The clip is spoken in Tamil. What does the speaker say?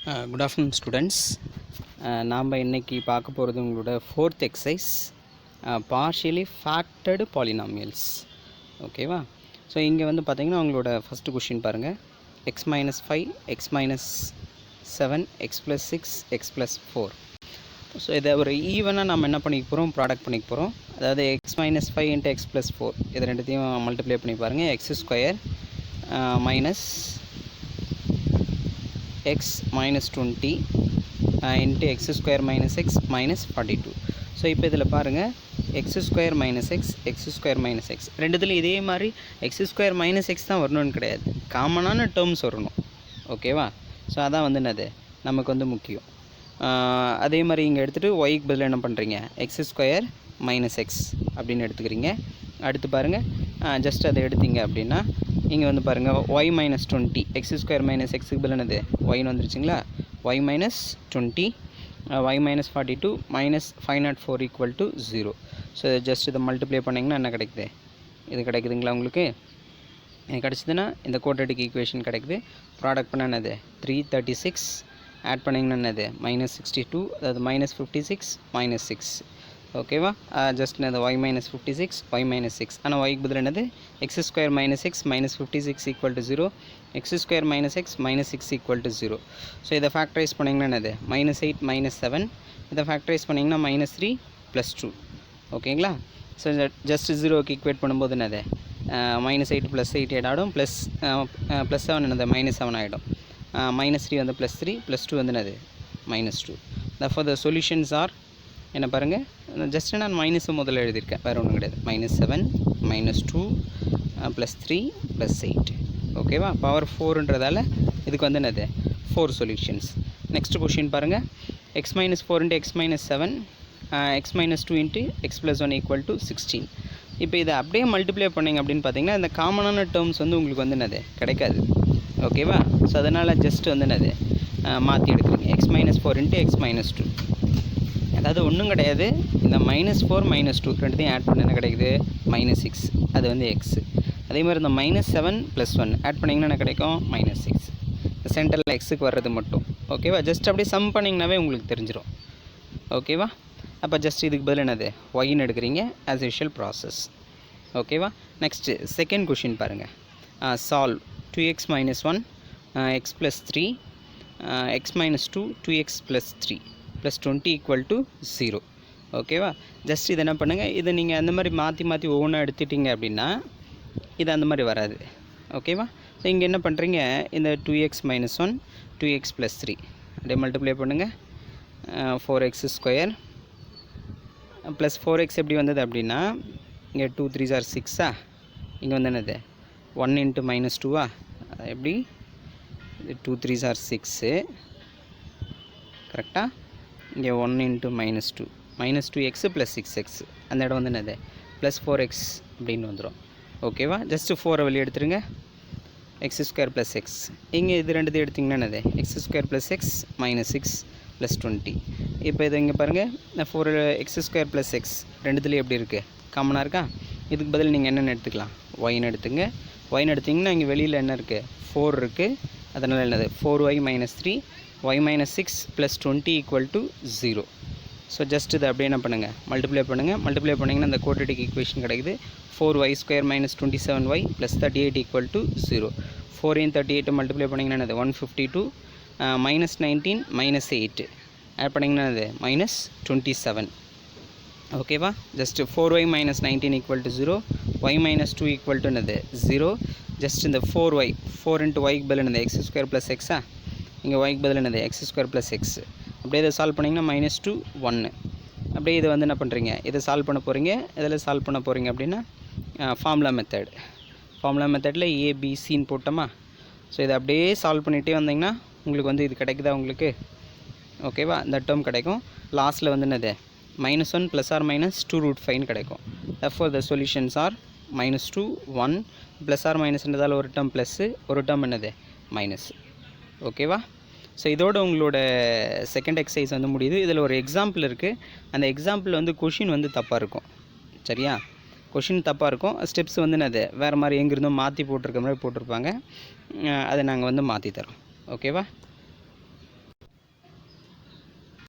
Good afternoon students. நாம் இன்னைக்கு பார்க்க போகிறது உங்களோட 4th exercise partially factored polynomials. ஓகேவா? ஸோ இங்கே வந்து பார்த்தீங்கன்னா உங்களோட ஃபஸ்ட்டு கொஷின் பாருங்கள். x minus 5 x minus 7 x plus 6 x plus 4. So இதை ஒரு ஈவனாக நம்ம என்ன பண்ணிக்க போகிறோம், ப்ராடக்ட் பண்ணிக்க போகிறோம். அதாவது x minus 5 into x plus 4 இது ரெண்டுத்தையும் மல்டிப்ளை பண்ணி பாருங்கள். x square minus x minus 20 into x square minus x minus 42. So இப்போ இதில் பாருங்கள், x square minus x x square minus x ரெண்டுத்துலையும் இதே மாதிரி x square minus x தான் வரணும்னு கிடையாது, காமனான டேர்ம்ஸ் வரணும். ஓகேவா? ஸோ அதான் வந்து என்னது நமக்கு வந்து முக்கியம். அதே மாதிரி இங்கே எடுத்துகிட்டு ஒய்க்கு பதில் என்ன பண்ணுறீங்க, x square minus x அப்படின்னு எடுத்துக்கிறீங்க. அடுத்து பாருங்கள், ஜஸ்ட் அதை எடுத்தீங்க அப்படின்னா இங்கே வந்து பாருங்கள் y minus 20 x square minus x பதில் என்னது yன்னு வந்துருச்சுங்களா. y minus 20 y minus 42 minus 504 equal to 0. So just இதை மல்டிப்ளை பண்ணிங்கன்னா என்ன கிடைக்குது, இது கிடைக்குதுங்களா உங்களுக்கு. இது கிடச்சிதுன்னா இந்த குவாட்ரேட்டிக் ஈக்குவேஷன் கிடைக்குது. ப்ராடக்ட் பண்ண என்னது 336 ஆட் பண்ணிங்கன்னா என்னது -62, அதாவது -56 -6. ஓகேவா? ஜஸ்ட் என்னது y minus 56 y minus 6. ஆனால் yக்கு பதில் என்னது x square minus x minus 56 equal to 0, x square minus x minus 6 equal to 0. So இதை ஃபேக்டரைஸ் பண்ணிங்கன்னா என்னது -8 -7. இதை ஃபேக்டரைஸ் பண்ணிங்கன்னா -3 +2. ஓகேங்களா? ஸோ ஜஸ்ட் 0க்கு ஈக்குவேட் பண்ணும்போது என்னது -8 + 8 ஆகிடும், +7 என்னது -7 ஆகிடும். -3 வந்து +3 +2 வந்து என்னது -2. therefore the solutions are என்ன பாருங்கள், ஜஸ்ட் நான் மைனஸை முதல்ல எழுதியிருக்கேன், வேறு ஒன்றும் கிடையாது. -7 -2 +3 +8. ஓகேவா? பவர் 4ன்றதால இதுக்கு வந்து என்னது 4 சொல்யூஷன்ஸ். நெக்ஸ்ட் கொஷின் பாருங்கள், x minus 4 into x minus 7 x minus 2 into x plus 1 equal to 16. இப்போ இதை அப்படியே மல்டிப்ளை பண்ணிங்க அப்படின்னு பார்த்தீங்கன்னா இந்த காமனான டேர்ம்ஸ் வந்து உங்களுக்கு வந்து என்னது கிடைக்காது. ஓகேவா? ஸோ அதனால் ஜஸ்ட் வந்து என்னது மாற்றி எடுக்கிறீங்க, x minus 4 into x minus 2. அதாவது ஒன்றும் கிடையாது, இந்த -4 -2 ரெண்டுத்தையும் ஆட் பண்ண என்ன கிடைக்குது -6, அது வந்து x. அதே மாதிரி இந்த -7 + 1 ஆட் பண்ணிங்கன்னா என்ன கிடைக்கும் -6. இந்த சென்டரில் எக்ஸுக்கு வர்றது மட்டும். ஓகேவா? ஜஸ்ட் அப்படியே சம் பண்ணிங்கனாவே உங்களுக்கு தெரிஞ்சிடும். ஓகேவா? அப்போ ஜஸ்ட் இதுக்கு பதில் என்னது ஒய்ன்னு எடுக்கிறீங்க, ஆஸ் யூஷுவல் ப்ராசஸ். ஓகேவா? நெக்ஸ்ட்டு செகண்ட் கொஷின் பாருங்கள். Solve 2x - 1 x + 3 x - 2 2x + 3 + 20 equal to 0. ஓகேவா? ஜஸ்ட் இதை என்ன பண்ணுங்கள், இதை நீங்கள் அந்த மாதிரி மாற்றி மாற்றி ஒவ்வொன்றா எடுத்துட்டிங்க அப்படின்னா இது அந்த மாதிரி வராது. ஓகேவா? ஸோ இங்கே என்ன பண்ணுறீங்க, இந்த 2x - 1 2x + 3 அப்படியே மல்டிப்ளை பண்ணுங்கள். 4x ஸ்கொயர் ப்ளஸ் 4x எப்படி வந்தது அப்படின்னா இங்கே 2 3s are 6 இங்கே வந்து என்னது 1 into -2 எப்படி 2 3s are 6 கரெக்டாக. இங்கே 1 into -2 -2x + 6x அந்த இடம் வந்து என்னது +4x அப்படின்னு வந்துடும். ஓகேவா? ஜஸ்ட்டு 4 வெளியே எடுத்துருங்க, x² + x. இங்கே இது ரெண்டுத்தையும் எடுத்திங்கன்னா என்னது x² + x -6 + 20. இப்போ இதை இங்கே பாருங்கள், 4x² + x ரெண்டுத்துலேயும் எப்படி இருக்குது காமனாக இருக்கா. இதுக்கு பதில் நீங்கள் என்னென்னு எடுத்துக்கலாம், ஒய்ன்னு எடுத்துங்க. ஒய்ன்னு எடுத்திங்கன்னா இங்கே வெளியில் என்ன இருக்குது 4 இருக்குது, அதனால் என்னது 4y - 3 y - 6 + 20 equal to 0. So just இதை அப்படியே என்ன பண்ணுங்கள் மல்டிப்ளை பண்ணுங்கள். மல்டிப்ளை பண்ணிங்கன்னா இந்த குவாட்ரேட்டிக் ஈக்குவேஷன் கிடைக்குது. 4y² - 27y + 38 equal to 0. 4 38 multiply பண்ணிங்கன்னா என்னது 152 -19 -8 ஆட் பண்ணிங்கன்னா அது -27. ஓகேவா? Just 4y - 19 equal to 0 y - 2 equal to என்னது 0. ஜஸ்ட் இந்த 4y 4 into yக்கு பதில் என்னது x² + x இங்கே yக்கு பதில் என்னது x² + x. அப்படியே இதை சால்வ் பண்ணிங்கன்னா -2 1. அப்படியே இதை வந்து என்ன பண்ணுறீங்க, இதை சால்வ் பண்ண போகிறீங்க. இதில் சால்வ் பண்ண போகிறீங்க அப்படின்னா ஃபார்முலா மெத்தடில் ABCன்னு போட்டோமா. ஸோ இதை அப்படியே சால்வ் பண்ணிகிட்டே வந்தீங்கன்னா உங்களுக்கு வந்து இது கிடைக்குதா உங்களுக்கு. ஓகேவா? இந்த டேர்ம் கிடைக்கும். லாஸ்ட்டில் வந்து என்னது -1 + or -2√5 கிடைக்கும். therefore the solutions are -2 1 + or -ன்றதால் ஒரு டேர்ம் ப்ளஸ்ஸு ஒரு டேர்ம் என்னது மைனஸ். ஓகேவா? ஸோ இதோட உங்களோட செகண்ட் எக்ஸசைஸ் வந்து முடியுது. இதில் ஒரு எக்ஸாம்பிள் இருக்குது. அந்த எக்ஸாம்பிள் வந்து கொஷின் வந்து தப்பாக இருக்கும். சரியா? கொஷின் தப்பாக இருக்கும். ஸ்டெப்ஸ் வந்து என்னது வேறு மாதிரி எங்கிருந்தோ மாற்றி போட்டிருக்க மாதிரி போட்டிருப்பாங்க. அதை நாங்கள் வந்து மாற்றி தரோம். ஓகேவா?